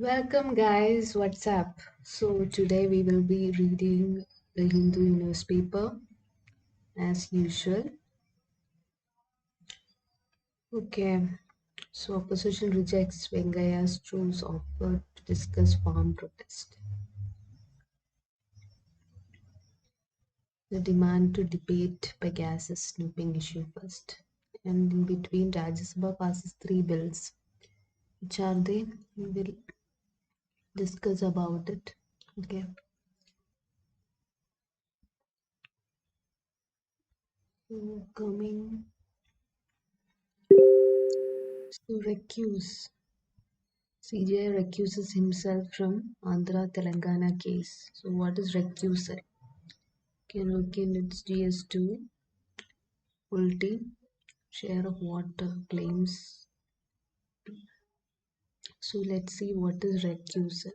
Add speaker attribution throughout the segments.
Speaker 1: Welcome, guys. What's up? So, today we will be reading the Hindu newspaper as usual. Okay, so opposition rejects Vengaya's truce offer to discuss farm protest. The demand to debate Pegasus snooping issue first. And in between, Rajya Sabha passes three bills. Which are they? We will discuss about it. Okay. So, coming to recuse. CJ recuses himself from Andhra Telangana case. So what is recusal? Can look in its GS2, ulti, share of water claims. So let's see what is recusal.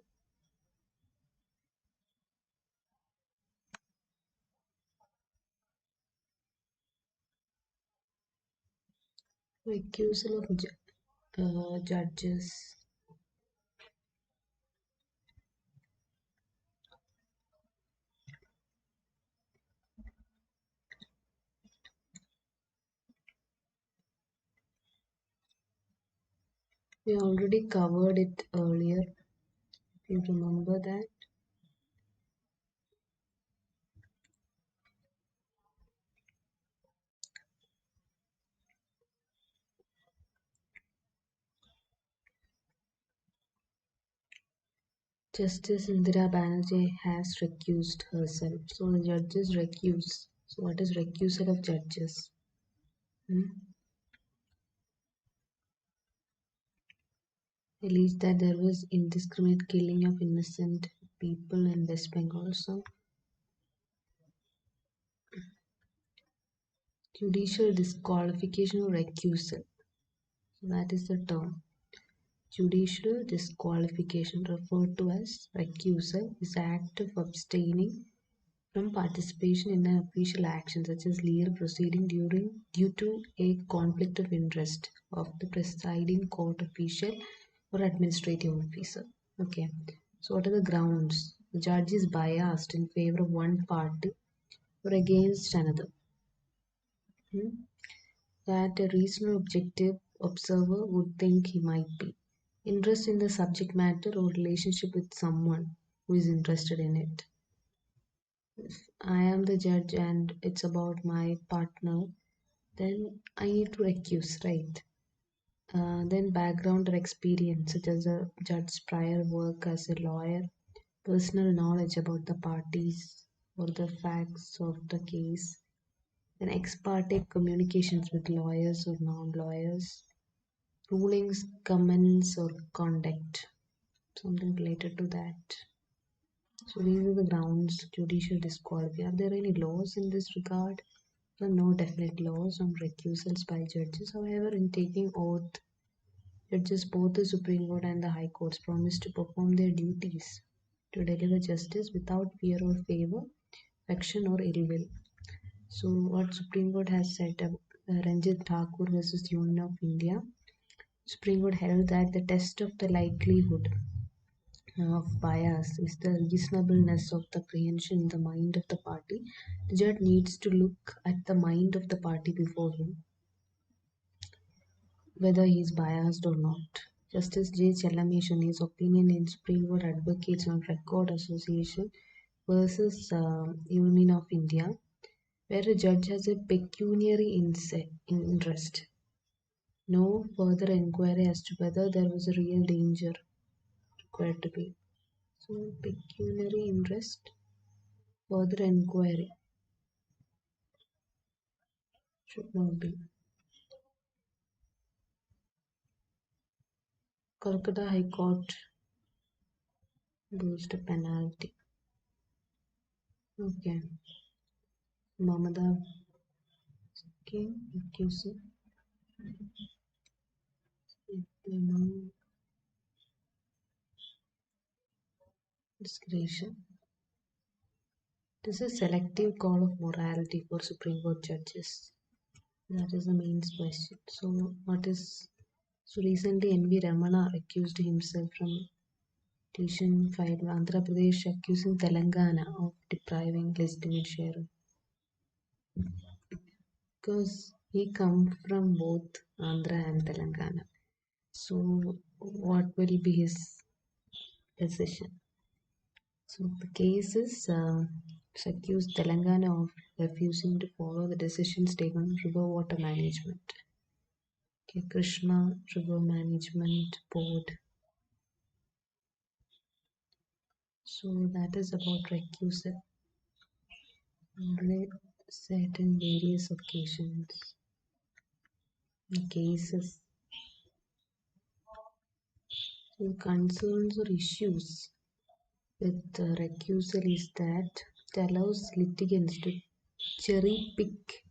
Speaker 1: Recusal of judges. We already covered it earlier. If you remember that. Justice Indira Banerjee has recused herself. So the judges recuse. So what is recusal of judges? Hmm? Alleged that there was indiscriminate killing of innocent people in West Bengal. So, judicial disqualification or recusal. So that is the term. Judicial disqualification, referred to as recusal, is the act of abstaining from participation in an official action such as legal proceeding due to a conflict of interest of the presiding court official or administrative officer. Okay. So what are the grounds? The judge is biased in favor of one party or against another. Hmm? That a reasonable objective observer would think he might be. Interest in the subject matter or relationship with someone who is interested in it. If I am the judge and it's about my partner, then I need to recuse, right? Then background or experience, such as a judge's prior work as a lawyer, personal knowledge about the parties or the facts of the case, then ex parte communications with lawyers or non-lawyers, rulings, comments, or conduct, something related to that. So these are the grounds judicial disqualification. Are there any laws in this regard? There are no definite laws on recusals by judges. However, in taking oath, judges both the Supreme Court and the High Courts promise to perform their duties to deliver justice without fear or favor, affection or ill will. So what Supreme Court has said, Ranjit Thakur versus Union of India, Supreme Court held that the test of the likelihood of bias is the reasonableness of the apprehension in the mind of the party. The judge needs to look at the mind of the party before him, whether he is biased or not. Justice J. Chelamesh, in his opinion in Supreme Court Advocates on Record Association versus Union of India, where a judge has a pecuniary interest. No further inquiry as to whether there was a real danger required to be. So, pecuniary interest, further inquiry should not be. Kolkata High Court imposed a penalty. Okay. Mamada King accuser. Discretion. This is a selective call of morality for Supreme Court judges. That is the main question. So, what is so recently N.V. Ramana accused himself from Petition filed with Andhra Pradesh accusing Telangana of depriving legitimate share. Because he comes from both Andhra and Telangana. So what will be his decision? So the case is accused Telangana of refusing to follow the decisions taken on river water management. Okay, Krishna River Management Board. So that is about recusal. Already said in various occasions. Cases. So concerns or issues with the recusal is that it allows litigants to cherry pick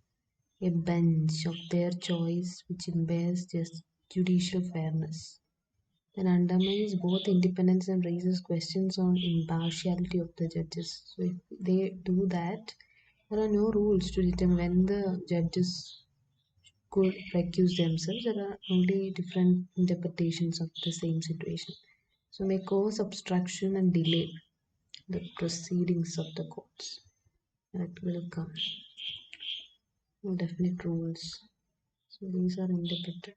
Speaker 1: a bench of their choice, which impairs just judicial fairness and undermines both independence and raises questions on impartiality of the judges. So if they do that, there are no rules to determine when the judges could recuse themselves. There are only different interpretations of the same situation. So may cause obstruction and delay the proceedings of the courts. That will come. No definite rules. So these are interpreted.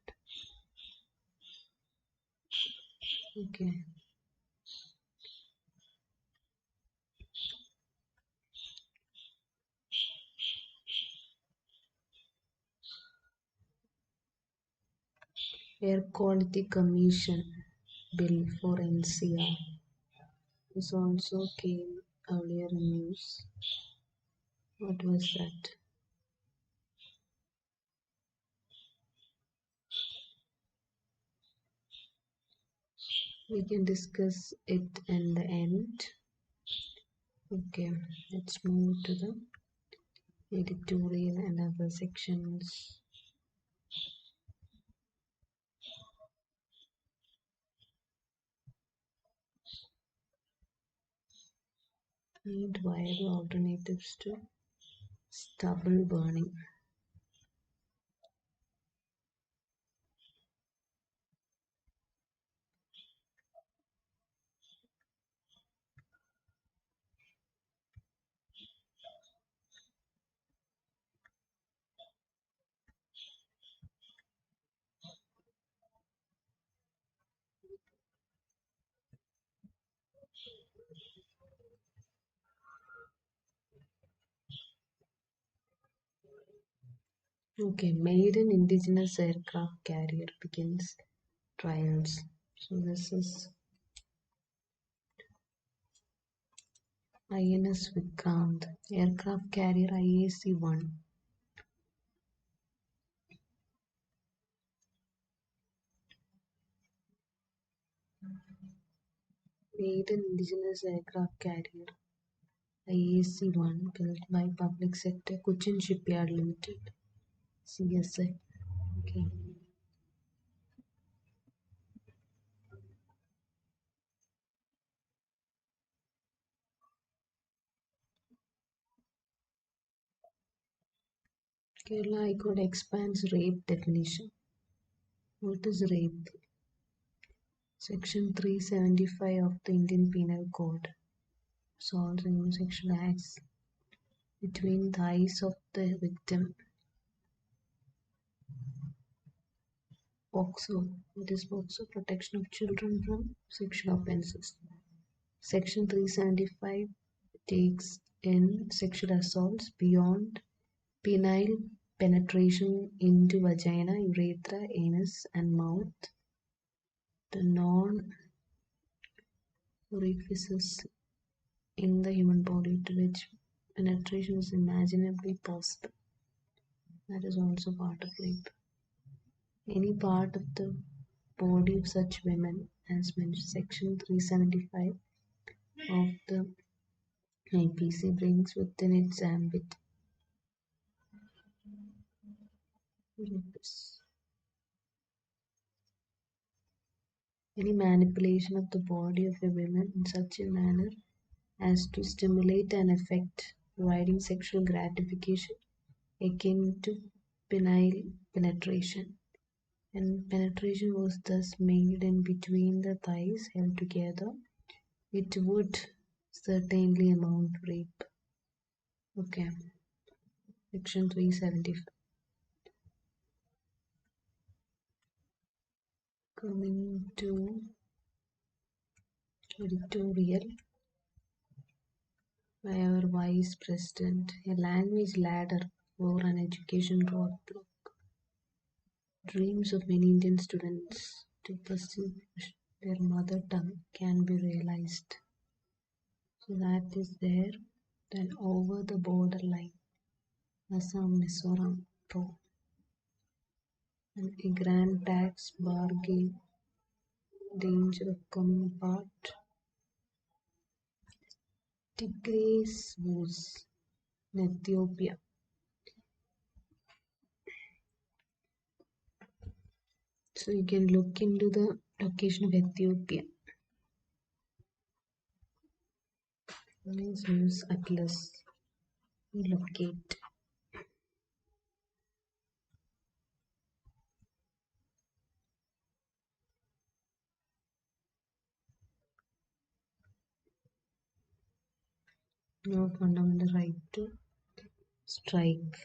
Speaker 1: Okay. Air Quality Commission Bill for NCR. This also came earlier in news. What was that? We can discuss it in the end. Okay, let's move to the editorial and other sections. Need viable alternatives to stubble burning. Okay, maiden indigenous aircraft carrier begins trials. So this is INS Vikrant, aircraft carrier IAC-1. Maiden indigenous aircraft carrier IAC-1 built by Public Sector Cochin Shipyard Limited, CSI. Okay. Kerala High Court expands rape definition. What is rape? Section 375 of the Indian Penal Code assault and sexual acts between thighs of the victim. POXO, it is POXO, protection of children from sexual offences. Section 375 takes in sexual assaults beyond penile penetration into vagina, urethra, anus, and mouth. The non-orifices in the human body to which penetration is imaginably possible. That is also part of rape. Any part of the body of such women, as mentioned, Section 375 of the IPC brings within its ambit any manipulation of the body of a woman in such a manner as to stimulate an effect providing sexual gratification akin to penile penetration. And penetration was thus made in between the thighs held together It would certainly amount to rape. Okay, section 375. Coming to editorial by our Vice President, a language ladder for an education roadblock. Dreams of many Indian students to pursue their mother tongue can be realized. So that is there. Then over the borderline, Assam, Mizoram, Pro, and a grand tax bargain, danger of coming apart. Tigray's woes in Ethiopia. So you can look into the location of Ethiopia. News Atlas. Locate. No fundamental right to strike.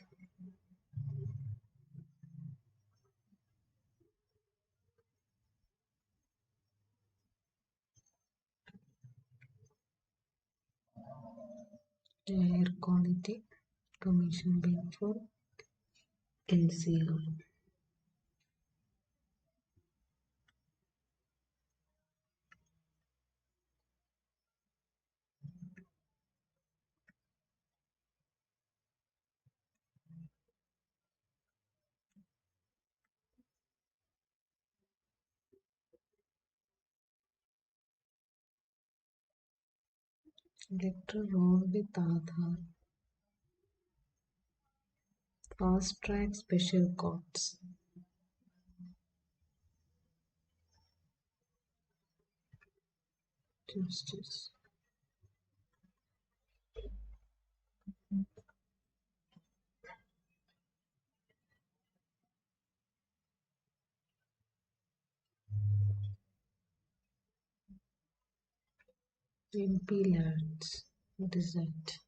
Speaker 1: Air Quality Commission Bill for NCR. Electoral roll with Aadhaar. Fast track special courts. Justice. MP lads. What is that?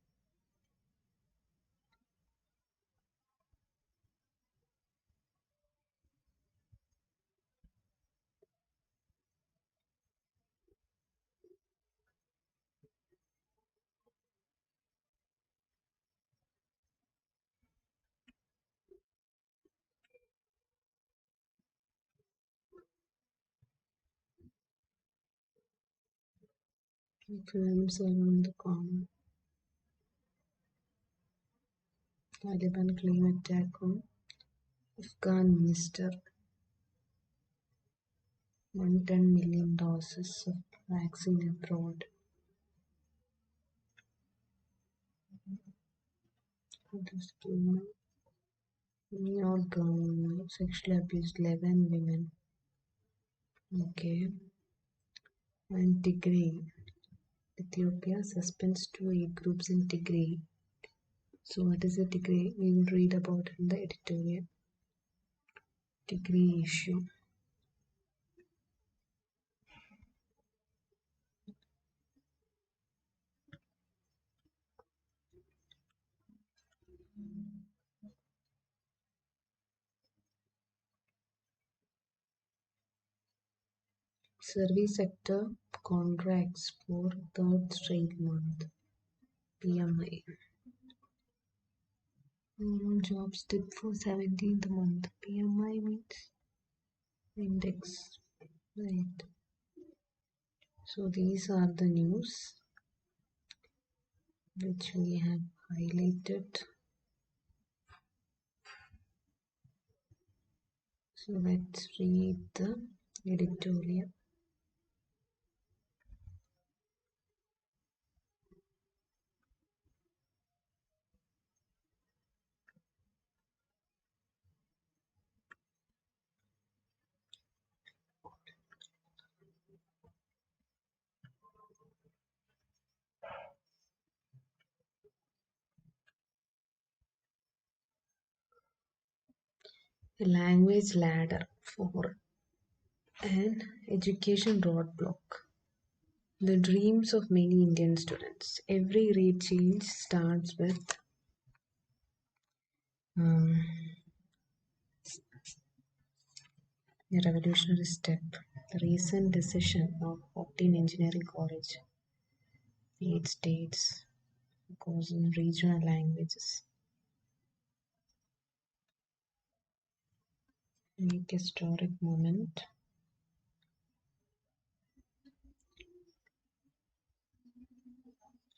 Speaker 1: Films around the corner. Taliban claim attack on Afghan minister. 110 million doses of vaccine abroad. New York governor sexually abused 11 women. Okay. And Tigray. Ethiopia suspends 2 aid groups in Tigray. So what is the Tigray? We will read about it in the editorial. Tigray issue. Service sector contracts for third straight month. PMI. Jobs dip for 17th month. PMI means index. Right. So these are the news which we have highlighted. So let's read the editorial. A language ladder for an education roadblock. The dreams of many Indian students. Every rate change starts with um, a revolutionary step. The recent decision of 14 engineering college, 8 states, course in regional languages, make historic moment.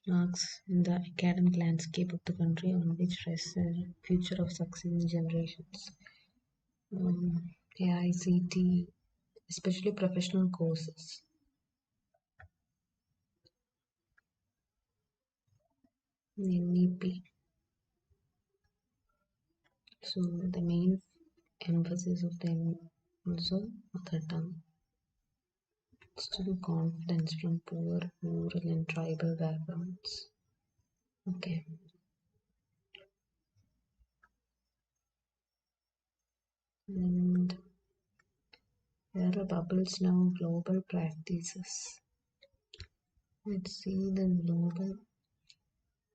Speaker 1: Marks in the academic landscape of the country on which rests the future of succeeding generations. AICT, especially professional courses. NEP. So the main emphasis of them also mother tongue. Still confidence from poor, rural and tribal backgrounds. Okay. And there are bubbles now, global practices. Let's see the global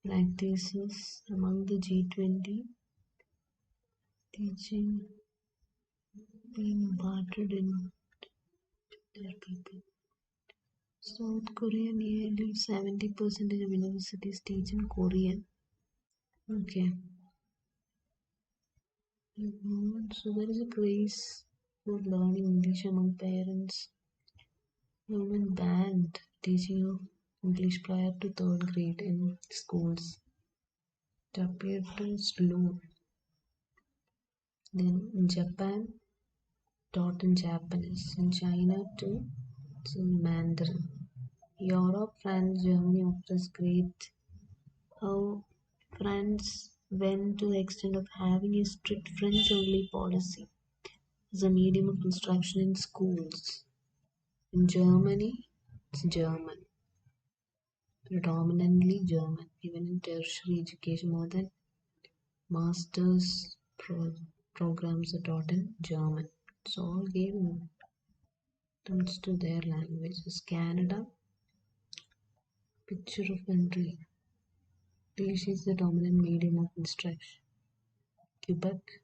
Speaker 1: practices among the G20 teaching being imparted in their people. South Korea nearly 70% of universities teach in Korean. Okay. So there is a craze for learning English among parents. Government banned teaching of English prior to third grade in schools. It appeared to slow. Then in Japan, taught in Japanese. In China too, it's in Mandarin. Europe, France, Germany offers great. How France went to the extent of having a strict French only policy as a medium of instruction in schools. In Germany, it's German, predominantly German, even in tertiary education, more than master's programs are taught in German. So all gave importance to their languages. Canada, picture of country. English is the dominant medium of instruction. Quebec,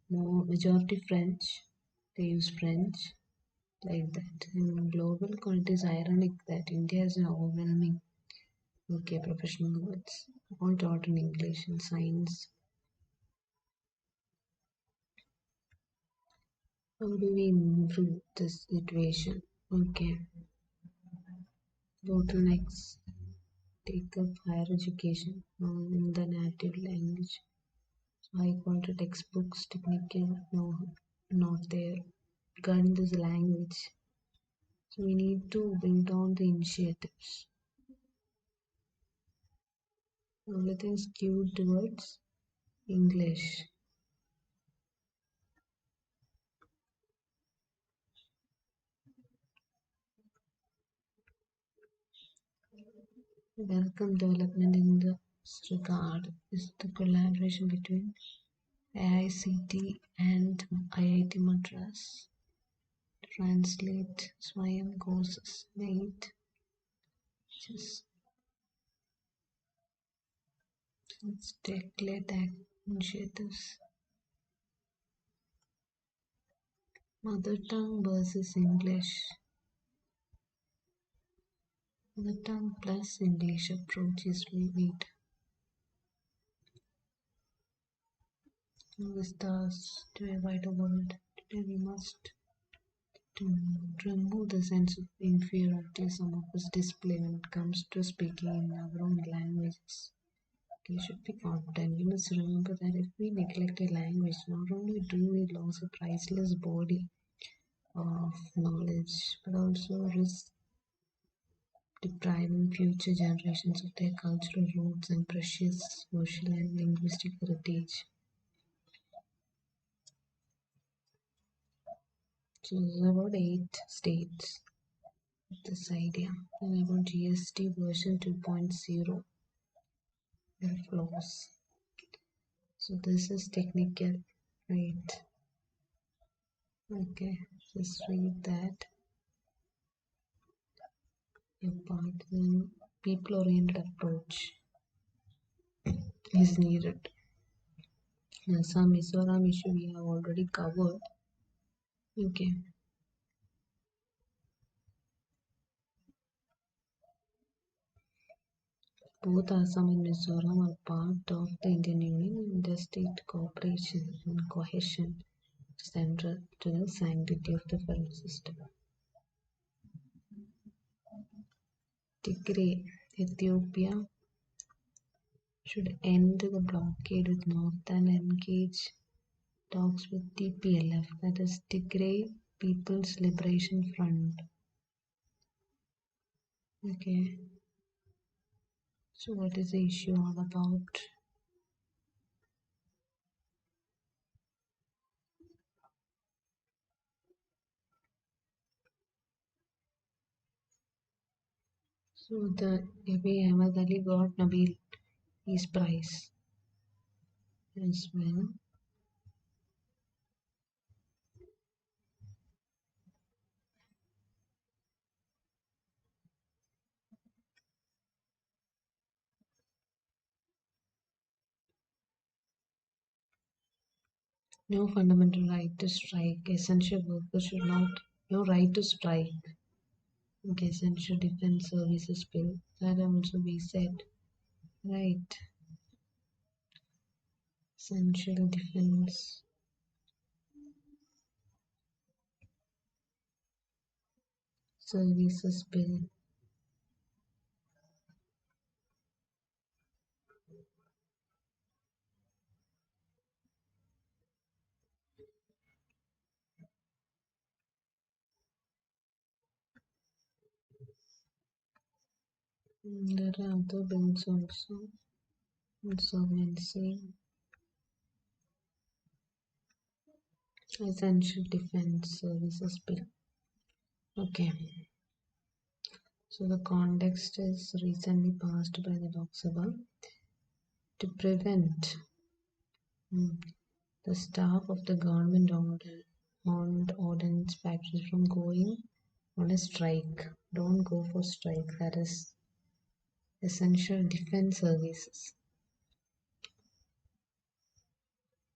Speaker 1: more majority French. They use French like that. In global it is ironic that India is an overwhelming professional words, all taught in English and science. How do we improve this situation? Okay, bottlenecks. Take up higher education in the native language. High quality textbooks, technical, no, not there. Regarding this language, so we need to bring down the initiatives. Everything skewed towards English. Welcome development in this regard is the collaboration between AICT and IIT Madras. Translate Swayam courses made just let's declare that initiatives. Mother tongue versus English. Mother tongue plus English approach is viewed. With us to a wider world, today we must to remove the sense of inferiority some of us display when it comes to speaking in our own languages. We should be confident. We must remember that if we neglect a language, not only do we lose a priceless body of knowledge, but also risk depriving future generations of their cultural roots and precious social and linguistic heritage. So this is about 8 states. This idea and about GST version 2.0. There are flaws. So this is technical, right? Okay, just read that. A people-oriented approach is needed. Some Mizoram issue we have already covered. Okay. Both Assam and Mizoram are part of the Indian Union and interstate cooperation and cohesion central to the sanctity of the federal system. Tigray, Ethiopia should end the blockade with North and engage talks with TPLF, that is Tigray People's Liberation Front. Okay, so what is the issue all about? So the Abiy Ahmed Ali got Nobel Peace Prize as well. No fundamental right to strike. Essential workers should not. No right to strike. Okay, Essential Defense Services Bill. That also be said. Right. Essential Defense Services Bill. There are other bills also. Insolvency. Essential Defense Services Bill. Okay. So the context is recently passed by the Lok Sabha to prevent the staff of the government-owned ordnance factories from going on a strike. Don't go for strike. That is essential defense services.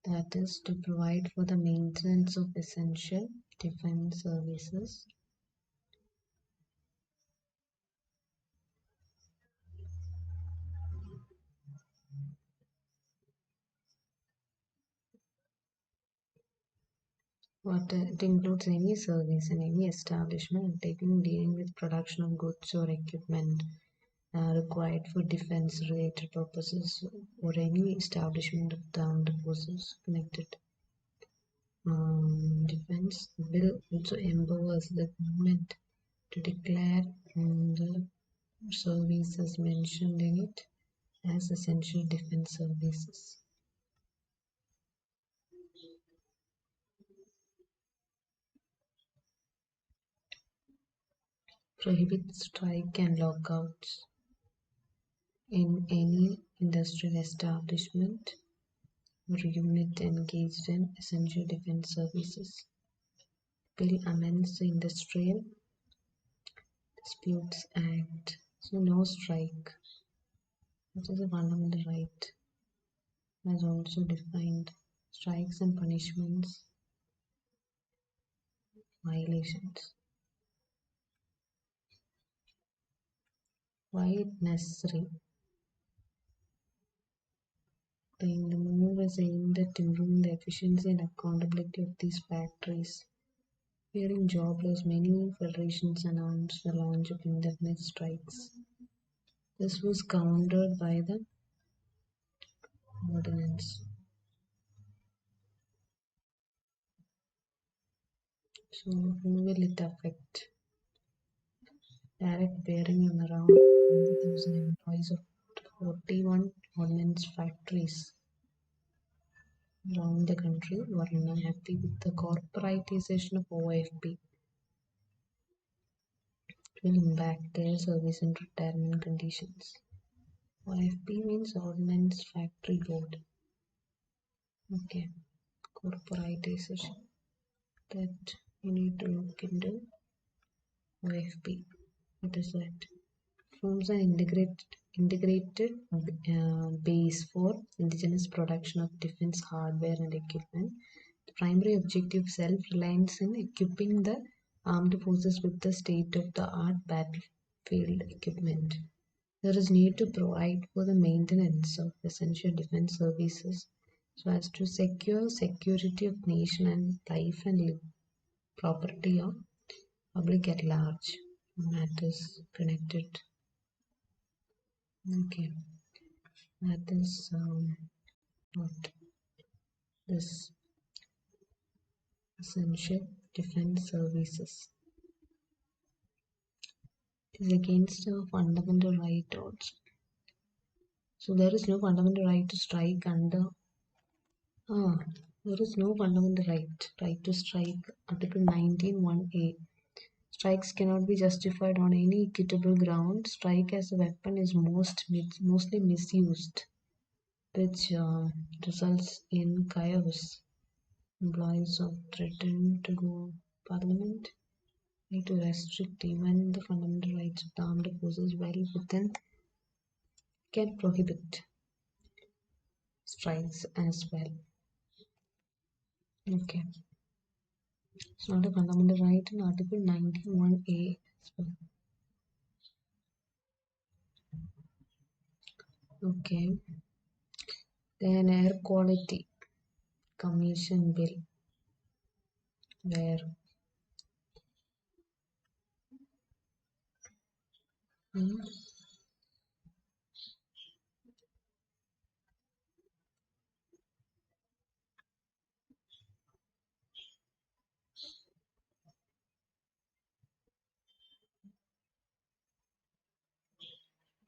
Speaker 1: That is to provide for the maintenance of essential defense services. It includes any service and any establishment dealing with production of goods or equipment required for defense-related purposes, or any establishment of the armed forces connected. Defense bill also empowers the government to declare the services mentioned in it as essential defense services. Prohibit strike and lockouts in any industrial establishment or unit engaged in essential defense services. Bill amends the Industrial Disputes Act. So no strike, which is a fundamental right, as also defined. Strikes and punishments, violations. Why it necessary? The move is aimed at improving the efficiency and accountability of these factories. Fearing job loss, many federations announced the launch of indefinite strikes. This was countered by the ordinance. So, who will it affect? Direct bearing on around 20,000 employees of 41 ordnance factories around the country were unhappy with the corporatization of OFP. It will impact their service and retirement conditions. OFP means Ordnance Factory Board. Okay, corporatization. That you need to look into OFP. What is that? forms an integrated base for indigenous production of defense hardware and equipment. The primary objective self-reliance in equipping the armed forces with the state-of-the-art battlefield equipment. There is need to provide for the maintenance of essential defense services so as to secure security of nation and life and property of public at large. Matters connected. Okay, that is what this essential defense services is against a fundamental right also. So there is no fundamental right to strike under there is no fundamental right to strike. Article 19(1)(a). Strikes cannot be justified on any equitable ground. Strike as a weapon is mostly misused, which results in chaos. Employees of threaten to go parliament need to restrict even the fundamental rights of the armed forces while within can prohibit strikes as well. Okay. It's not a fundamental right in Article 19(1)(a) as well. Okay. Then Air Quality Commission Bill, where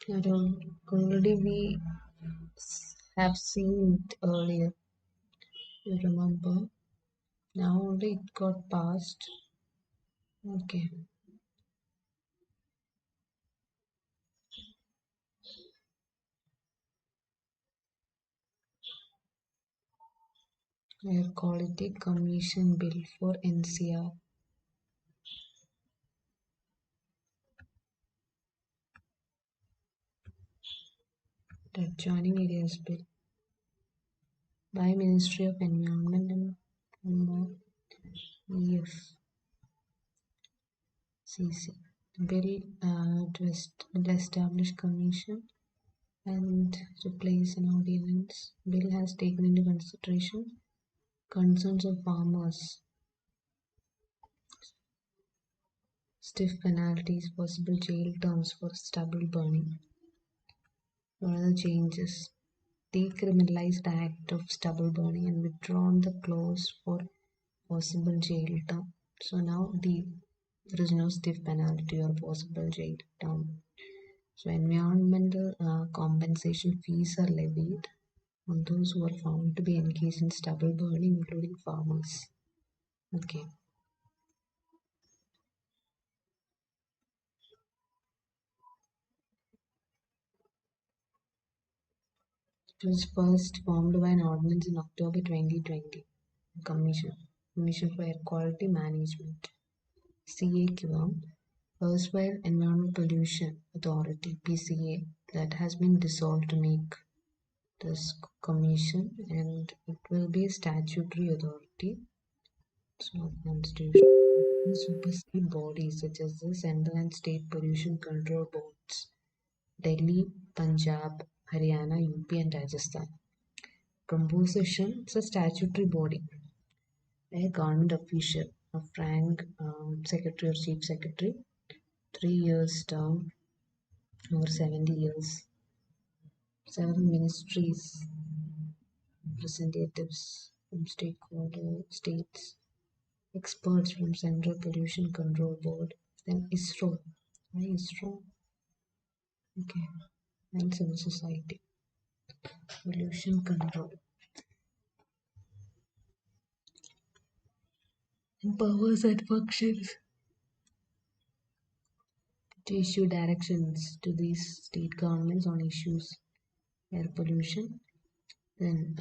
Speaker 1: I don't already we have seen it earlier. You remember? Now only it got passed. Okay. Air Quality Commission Bill for NCR. The Adjoining Areas Bill by Ministry of Environment and EFCC. Bill to establish commission and replace an ordinance. Bill has taken into consideration concerns of farmers, stiff penalties, possible jail terms for stubble burning. Other changes: decriminalized act of stubble burning and withdrawn the clause for possible jail term. So now there is no stiff penalty or possible jail term. So environmental compensation fees are levied on those who are found to be engaged in stubble burning, including farmers. Okay. It was first formed by an ordinance in October 2020. Commission for Air Quality Management, CAQM, erstwhile Environment Pollution Authority, PCA, that has been dissolved to make this commission, and it will be a statutory authority. So constitution supersede bodies such as the central and state pollution control boards, Delhi, Punjab, Haryana, UP, and Rajasthan. Composition: it's a statutory body, a government official, a rank secretary or chief secretary, 3 years term over 70 years, 7 ministries, representatives from states, experts from Central Pollution Control Board, then ISRO. Why ISRO? Okay, and civil society. Pollution control. And powers and functions to issue directions to these state governments on issues air pollution, then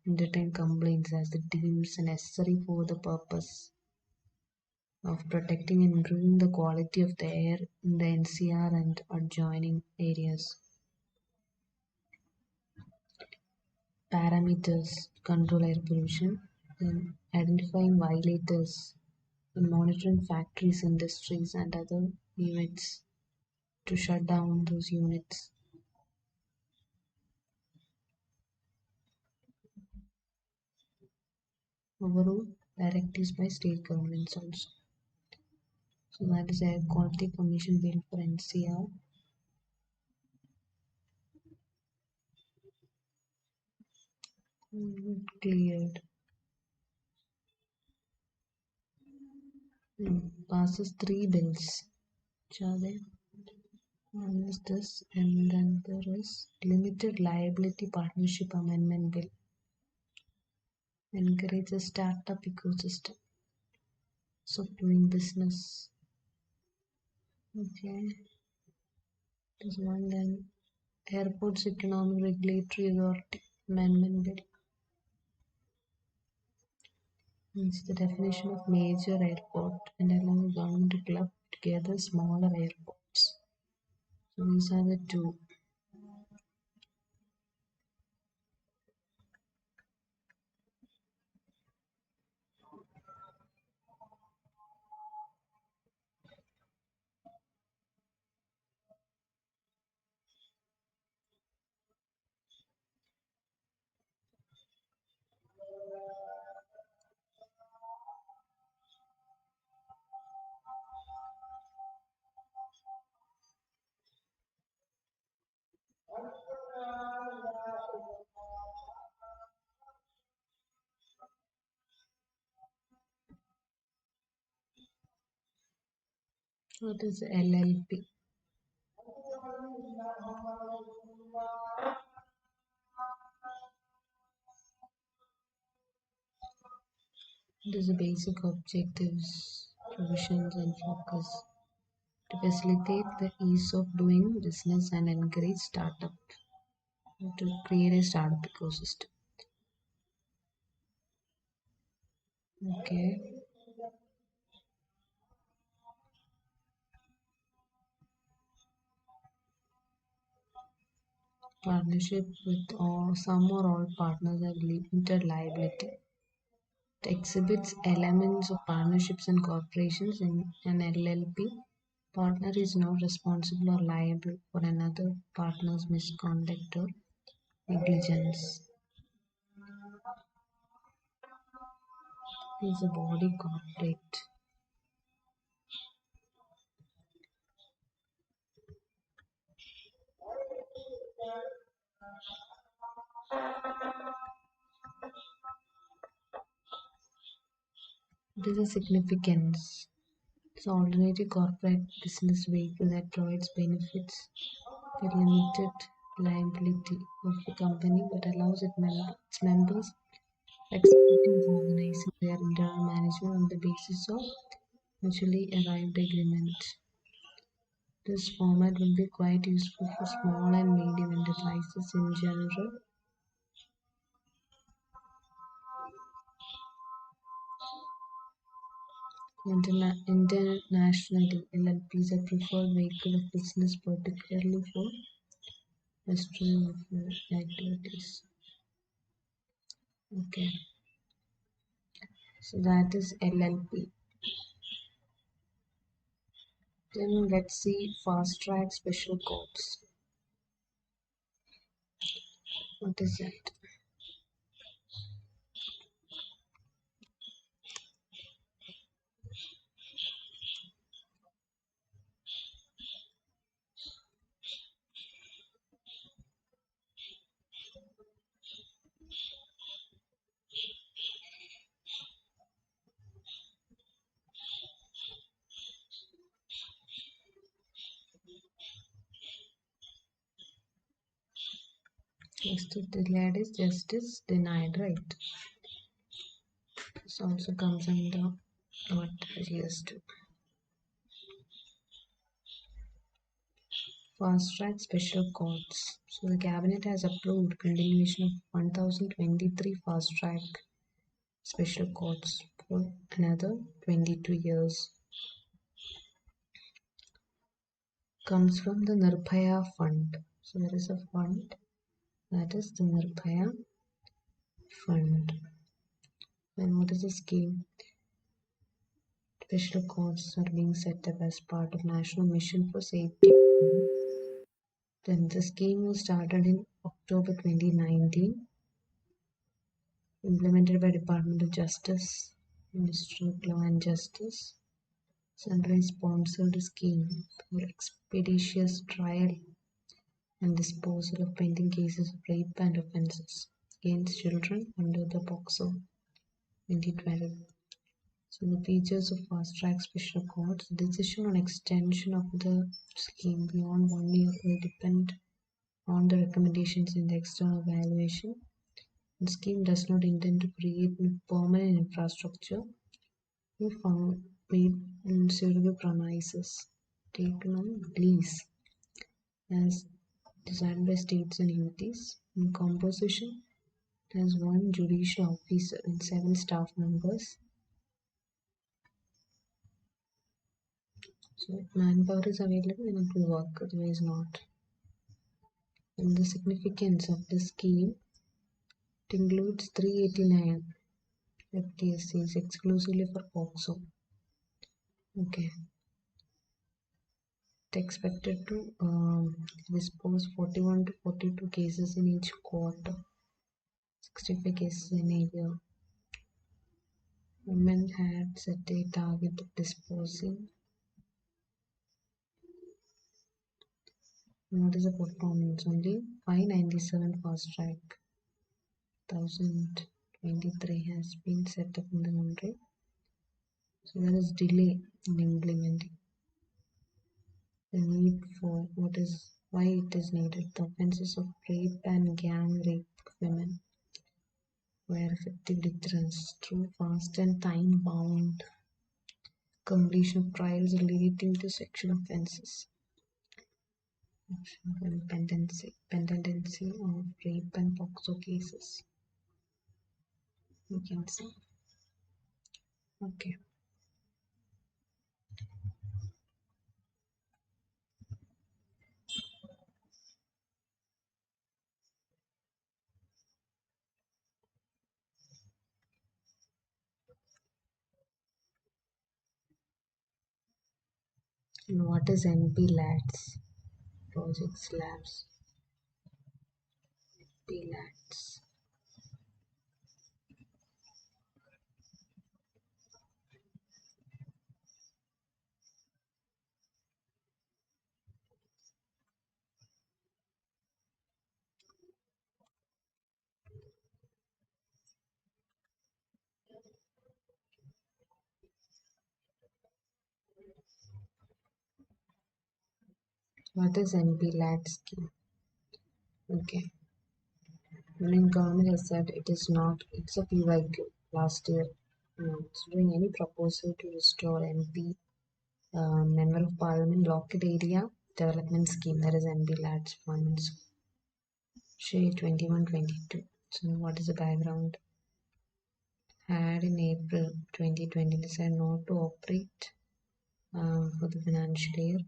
Speaker 1: entertain complaints as it deems necessary for the purpose. of protecting and improving the quality of the air in the NCR and adjoining areas. Parameters control air pollution, then identifying violators and monitoring factories, industries, and other units to shut down those units. Overall, directives by state governments also. So that is Air Quality Commission Bill for NCR. Cleared. Passes three bills. Which are there? One is this, and then there is Limited Liability Partnership Amendment Bill. Encourages startup ecosystem. So doing business. Okay. This one then Airports Economic Regulatory Authority Amendment Bill. It's the definition of major airport and allow government to club together smaller airports. So these are the two. What is LLP? It is the basic objectives, provisions, and focus to facilitate the ease of doing business and encourage startup to create a startup ecosystem. Okay, partnership with all, some or all partners have limited liability. It exhibits elements of partnerships and corporations in an LLP. Partner is not responsible or liable for another partner's misconduct or negligence. Is a body corporate. It is a significance. It's an alternative corporate business vehicle that provides benefits for limited liability of the company but allows its members flexibility in organizing their internal management on the basis of mutually arrived agreement. This format will be quite useful for small and medium enterprises in general. Internationally, LLPs are preferred vehicle of business, particularly for industrial activities. Okay, so that is LLP. Then let's see fast track special courts. What is it? Justice declared is justice denied, right? This also comes under what yes to. Fast track special courts. So the cabinet has approved continuation of 1023 fast track special courts for another 22 years. Comes from the Nirbhaya Fund. So there is a fund, that is the Nirbhaya Fund. And what is the scheme? Special courts are being set up as part of National Mission for Safety. Then the scheme was started in October 2019, implemented by Department of Justice, Ministry of Law and Justice. Centrally sponsored scheme for expeditious trial and disposal of pending cases of rape and offences against children under the POCSO 2012. So the features of fast-track special courts: decision on extension of the scheme beyond 1 year will depend on the recommendations in the external evaluation. The scheme does not intend to create permanent infrastructure if made in suitable premises taken on lease as decided by states and unities. In composition, it has one judicial officer and 7 staff members. So if manpower is available, then it will work, otherwise not. And the significance of the scheme, it includes 389 FTSCs exclusively for POCSO. Okay. It expected to dispose 41 to 42 cases in each quarter, 65 cases in a year. Women had set a target of disposing. What is the performance? Only 597 fast track 1023 has been set up in the country. So there is delay in implementing. The need for why it is needed. The offences of rape and gang rape of women were effective deterrence through fast and time-bound completion of trials relating to sexual offences. Pendency of rape and POCSO cases. You can see. Okay. And what is NP-LADS? Projects Labs. NP-LADS. What is NP-LADS scheme? Okay. Indian government has said it is not. It's a PYQ last year. Considering any proposal to restore MP Member of Parliament Local Area Development Scheme, that is NP-LADS funds, Shade 21-22. So what is the background? Had in April 2020 decided not to operate for the financial year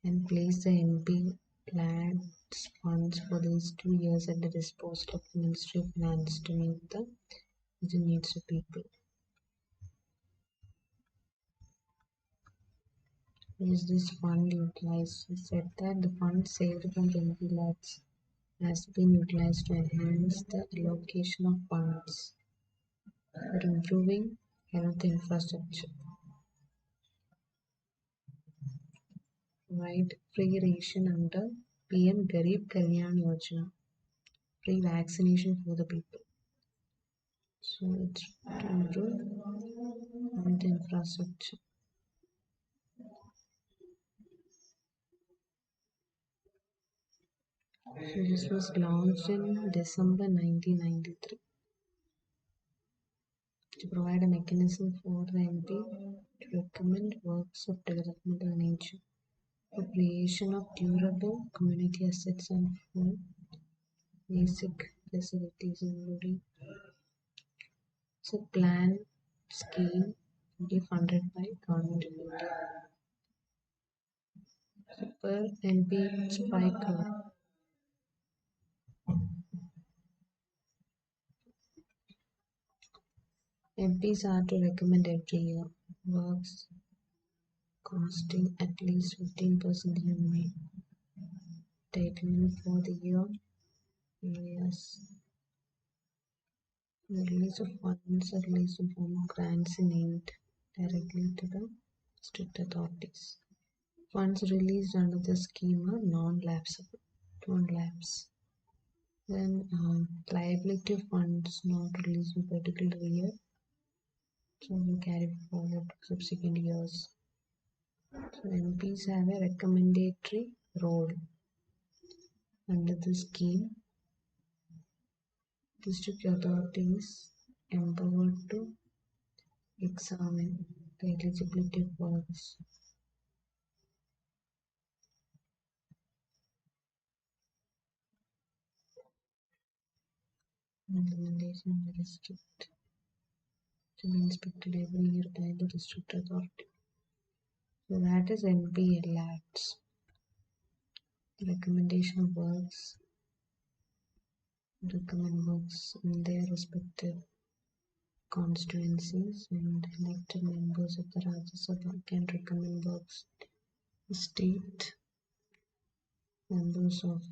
Speaker 1: and place the NP-LADS funds for these 2 years at the disposal of the Ministry of Finance to meet the needs of people. Is this fund utilized? He said that the fund saved from the NP-LADS has been utilized to enhance the allocation of funds for improving health infrastructure, provide free ration under PM Garib Kalyan Yojana, free vaccination for the people. So it's to improve health infrastructure. So this was launched in December 1993 to provide a mechanism for the MP to recommend works of developmental nature for creation of durable community assets and for basic facilities including It's a plan scheme fully funded by Government of India. Per MP, it's 5 crore. MPs are to recommend every year works costing at least 15% in entitlement for the year. Yes. The release of funds or release of grants named directly to the district authorities. Funds released under the scheme are non-lapsable. Don't lapse. Then liability of funds not released in particular year, so will carry forward to subsequent years. So MPs have a recommendatory role under the scheme. District authorities empowered to examine the eligibility of works. Implementation of the district to be inspected every year by the district authority. So that is NPL Acts. Recommendation of works. Recommend works in their respective constituencies, and elected members of the Rajya Sabha can recommend works. State members of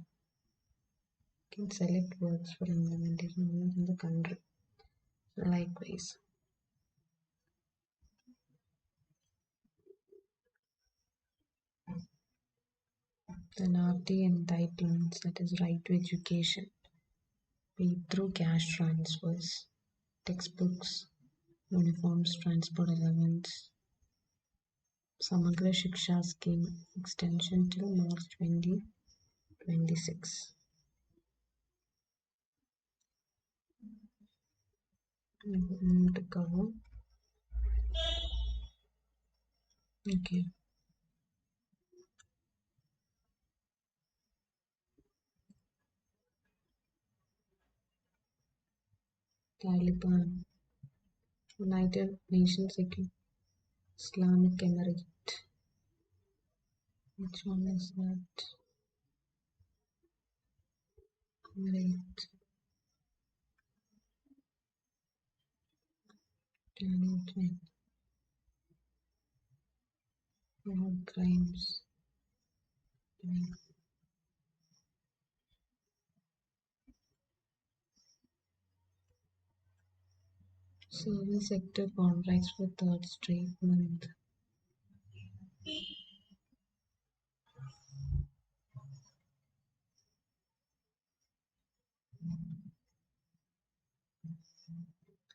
Speaker 1: can select works for implementation in the country. Likewise, then RT entitlements, that is right to education, paid through cash transfers, textbooks, uniforms, transport allowance, Samagra Shiksha scheme extension till March 2026. I'm to cover. Okay. Taliban, United Nations Islamic Emirate. Which one is that? Emirate. War crimes. Service sector contracts for third straight month.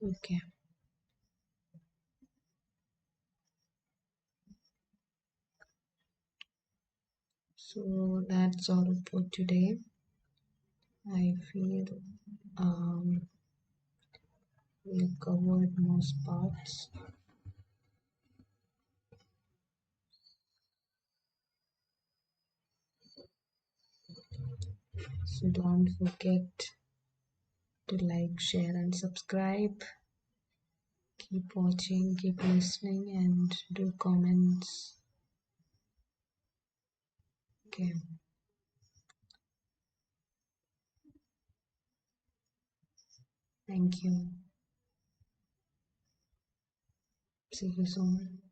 Speaker 1: Okay. So that's all for today. I feel we covered most parts. So don't forget to like, share, and subscribe. Keep watching, keep listening, and do comments. Okay. Thank you. See you soon.